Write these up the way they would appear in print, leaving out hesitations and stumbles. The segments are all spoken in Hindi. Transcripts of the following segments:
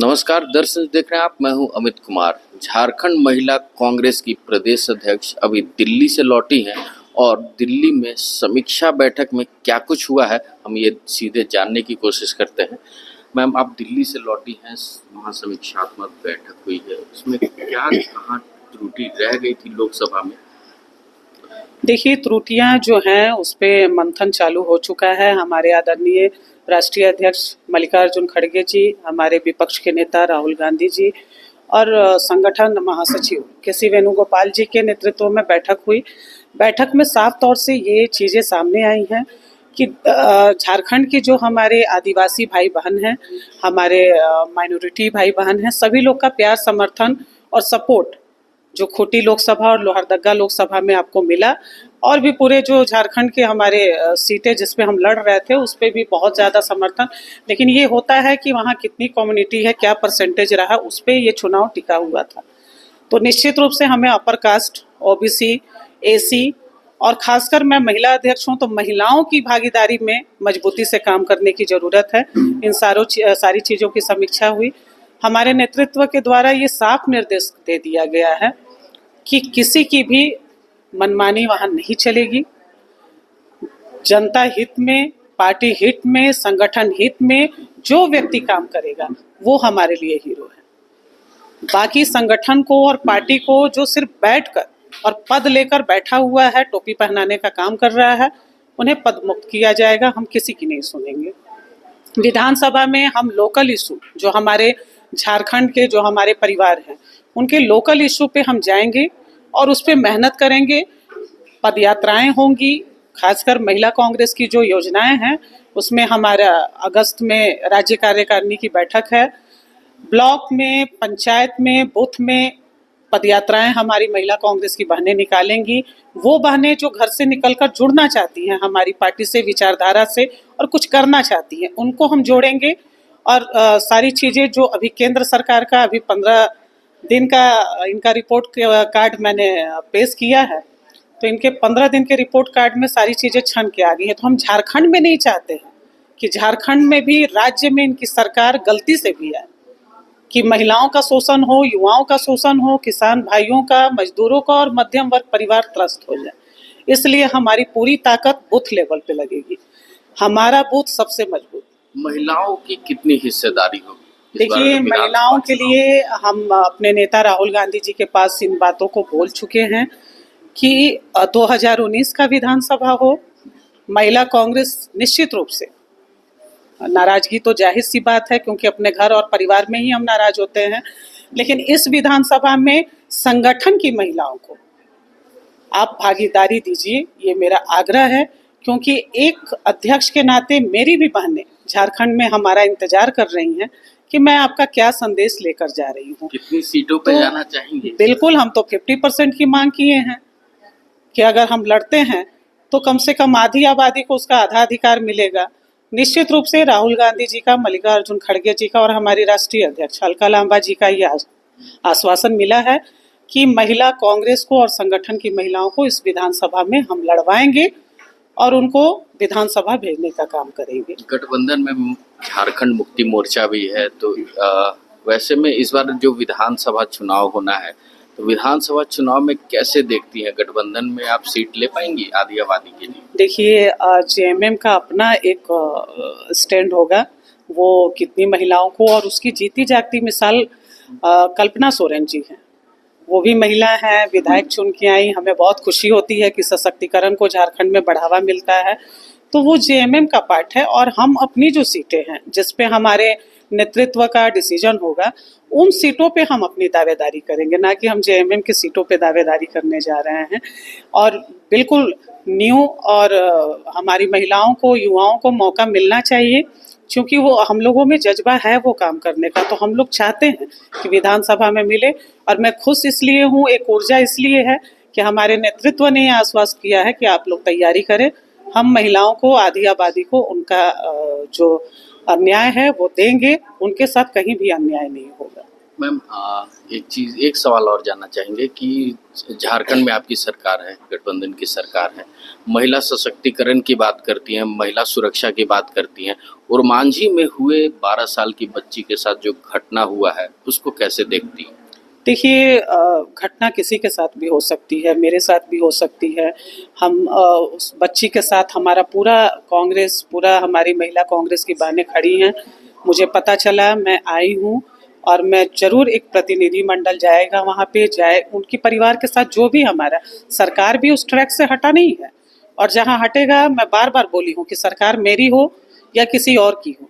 नमस्कार दर्शक, देख रहे हैं आप। मैं हूं अमित कुमार। झारखंड महिला कांग्रेस की प्रदेश अध्यक्ष अभी दिल्ली से लौटी हैं और दिल्ली में समीक्षा बैठक में क्या कुछ हुआ है हम ये सीधे जानने की कोशिश करते हैं। मैम, आप दिल्ली से लौटी हैं, वहाँ समीक्षात्मक बैठक हुई है, उसमें क्या कहाँ त्रुटि रह गई थी लोकसभा में? देखिए, त्रुटियां जो हैं उस पे मंथन चालू हो चुका है। हमारे आदरणीय राष्ट्रीय अध्यक्ष मल्लिकार्जुन खड़गे जी, हमारे विपक्ष के नेता राहुल गांधी जी और संगठन महासचिव के.सी. वेणुगोपाल जी के नेतृत्व में बैठक हुई। बैठक में साफ तौर से ये चीज़ें सामने आई हैं कि झारखंड के जो हमारे आदिवासी भाई बहन हैं, हमारे माइनॉरिटी भाई बहन हैं, सभी लोग का प्यार, समर्थन और सपोर्ट जो खूंटी लोकसभा और लोहरदगा लोकसभा में आपको मिला, और भी पूरे जो झारखंड के हमारे सीटें जिस पे हम लड़ रहे थे उस पे भी बहुत ज़्यादा समर्थन। लेकिन ये होता है कि वहाँ कितनी कम्युनिटी है, क्या परसेंटेज रहा, उस पे ये चुनाव टिका हुआ था। तो निश्चित रूप से हमें अपर कास्ट, ओबीसी, एसी और खासकर मैं महिला अध्यक्ष हूँ तो महिलाओं की भागीदारी में मजबूती से काम करने की ज़रूरत है। इन सारी चीज़ों की समीक्षा हुई। हमारे नेतृत्व के द्वारा ये साफ निर्देश दे दिया गया है कि किसी की भी मनमानी वहाँ नहीं चलेगी। जनता हित में, पार्टी हित में, संगठन हित में जो व्यक्ति काम करेगा वो हमारे लिए हीरो है। बाकी संगठन को और पार्टी को जो सिर्फ बैठकर और पद लेकर बैठा हुआ है, टोपी पहनाने का काम कर रहा है, उन्हें पद मुक्त किया जाएगा। हम किसी की नहीं सुनेंगे। विधानसभा में हम लोकल इशू, जो हमारे झारखंड के जो हमारे परिवार हैं, उनके लोकल इशू पे हम जाएंगे और उस पर मेहनत करेंगे। पदयात्राएं होंगी, खासकर महिला कांग्रेस की जो योजनाएं हैं उसमें हमारा अगस्त में राज्य कार्यकारिणी की बैठक है। ब्लॉक में, पंचायत में, बूथ में पदयात्राएं हमारी महिला कांग्रेस की बहनें निकालेंगी। वो बहनें जो घर से निकलकर जुड़ना चाहती हैं हमारी पार्टी से, विचारधारा से, और कुछ करना चाहती हैं, उनको हम जोड़ेंगे। और सारी चीज़ें जो अभी केंद्र सरकार का अभी 15 दिन का इनका रिपोर्ट कार्ड मैंने पेश किया है, तो इनके 15 दिन के रिपोर्ट कार्ड में सारी चीज़ें छन के आ गई है। तो हम झारखंड में नहीं चाहते हैं कि झारखंड में भी, राज्य में इनकी सरकार गलती से भी है कि महिलाओं का शोषण हो, युवाओं का शोषण हो, किसान भाइयों का, मजदूरों का और मध्यम वर्ग परिवार त्रस्त हो जाए। इसलिए हमारी पूरी ताकत बूथ लेवल पे लगेगी। हमारा बूथ सबसे मजबूत। महिलाओं की कितनी हिस्सेदारी होगी? देखिए, महिलाओं के लिए हम अपने नेता राहुल गांधी जी के पास इन बातों को बोल चुके हैं कि 2019 का विधानसभा हो, महिला कांग्रेस निश्चित रूप से, नाराजगी तो जाहिर सी बात है क्योंकि अपने घर और परिवार में ही हम नाराज होते हैं, लेकिन इस विधानसभा में संगठन की महिलाओं को आप भागीदारी दीजिए, ये मेरा आग्रह है। क्योंकि एक अध्यक्ष के नाते मेरी भी बहनें झारखंड में हमारा इंतजार कर रही हैं कि मैं आपका क्या संदेश लेकर जा रही हूँ। कितनी सीटों पे जाना चाहेंगे? बिल्कुल, हम तो 50% की मांग किए हैं कि अगर हम लड़ते हैं तो कम से कम आधी आबादी को उसका आधा अधिकार मिलेगा। निश्चित रूप से राहुल गांधी जी का, मल्लिकार्जुन खड़गे जी का और हमारी राष्ट्रीय अध्यक्ष अलका लांबा जी का ये आश्वासन मिला है कि महिला कांग्रेस को और संगठन की महिलाओं को इस विधानसभा में हम लड़वाएंगे और उनको विधानसभा भेजने का काम करेंगे। गठबंधन में झारखंड मुक्ति मोर्चा भी है, तो वैसे में इस बार जो विधानसभा चुनाव होना है, तो विधानसभा चुनाव में कैसे देखती हैं? गठबंधन में आप सीट ले पाएंगी आधी आबादी के लिए? देखिए, जेएमएम का अपना एक स्टैंड होगा, वो कितनी महिलाओं को, और उसकी जीती जागती मिसाल कल्पना सोरेन जी हैं। वो भी महिला हैं, विधायक चुन के आई। हमें बहुत खुशी होती है कि सशक्तिकरण को झारखंड में बढ़ावा मिलता है, तो वो जेएमएम का पार्ट है। और हम अपनी जो सीटें हैं जिस पे हमारे नेतृत्व का डिसीजन होगा, उन सीटों पे हम अपनी दावेदारी करेंगे, ना कि हम जेएमएम की सीटों पे दावेदारी करने जा रहे हैं। और बिल्कुल न्यू और हमारी महिलाओं को, युवाओं को मौका मिलना चाहिए, क्योंकि वो हम लोगों में जज्बा है वो काम करने का। तो हम लोग चाहते हैं कि विधानसभा में मिले, और मैं खुश इसलिए हूँ, एक ऊर्जा इसलिए है कि हमारे नेतृत्व ने यह आश्वस्त किया है कि आप लोग तैयारी करें, हम महिलाओं को, आधी आबादी को उनका जो अन्याय है वो देंगे, उनके साथ कहीं भी अन्याय नहीं होगा। मैम एक सवाल और जानना चाहेंगे कि झारखंड में आपकी सरकार है, गठबंधन की सरकार है, महिला सशक्तिकरण की बात करती हैं, महिला सुरक्षा की बात करती हैं, और मांझी में हुए 12 साल की बच्ची के साथ जो घटना हुआ है उसको कैसे देखती हैं? देखिए घटना किसी के साथ भी हो सकती है, मेरे साथ भी हो सकती है। हम उस बच्ची के साथ हमारा पूरा हमारी महिला कांग्रेस की बहनें खड़ी हैं। मुझे पता चला, मैं आई हूँ और मैं ज़रूर एक प्रतिनिधिमंडल जाएगा वहाँ पे, उनके परिवार के साथ जो भी हमारा, सरकार भी उस ट्रैक से हटा नहीं है, और जहाँ हटेगा मैं बार-बार बोली हूँ कि सरकार मेरी हो या किसी और की हो,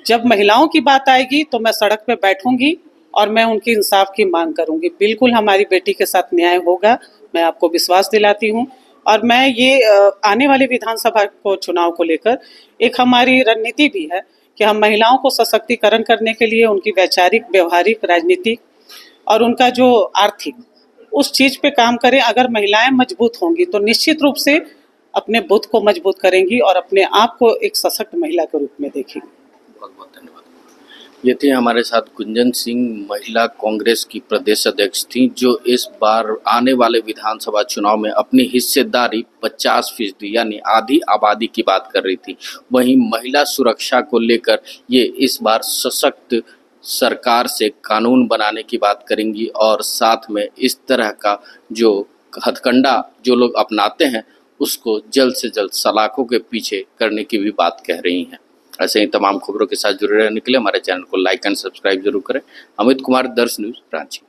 जब महिलाओं की बात आएगी तो मैं सड़क पे बैठूंगी और मैं उनकी इंसाफ की मांग करूंगी। बिल्कुल हमारी बेटी के साथ न्याय होगा, मैं आपको विश्वास दिलाती हूँ। और मैं ये आने वाले विधानसभा को चुनाव को लेकर एक हमारी रणनीति भी है कि हम महिलाओं को सशक्तिकरण करने के लिए उनकी वैचारिक, व्यवहारिक, राजनीतिक और उनका जो आर्थिक, उस चीज़ पे काम करें। अगर महिलाएं मजबूत होंगी तो निश्चित रूप से अपने बुद्ध को मजबूत करेंगी और अपने आप को एक सशक्त महिला के रूप में देखेंगी। बहुत बहुत धन्यवाद। ये थे हमारे साथ गुंजन सिंह, महिला कांग्रेस की प्रदेश अध्यक्ष थी, जो इस बार आने वाले विधानसभा चुनाव में अपनी हिस्सेदारी 50% यानी आधी आबादी की बात कर रही थी। वहीं महिला सुरक्षा को लेकर ये इस बार सशक्त सरकार से कानून बनाने की बात करेंगी, और साथ में इस तरह का जो हथकंडा जो लोग अपनाते हैं उसको जल्द से जल्द सलाखों के पीछे करने की भी बात कह रही हैं। ऐसे ही तमाम खबरों के साथ जुड़े रहने के लिए हमारे चैनल को लाइक एंड सब्सक्राइब जरूर करें। अमित कुमार, दर्श न्यूज़, रांची।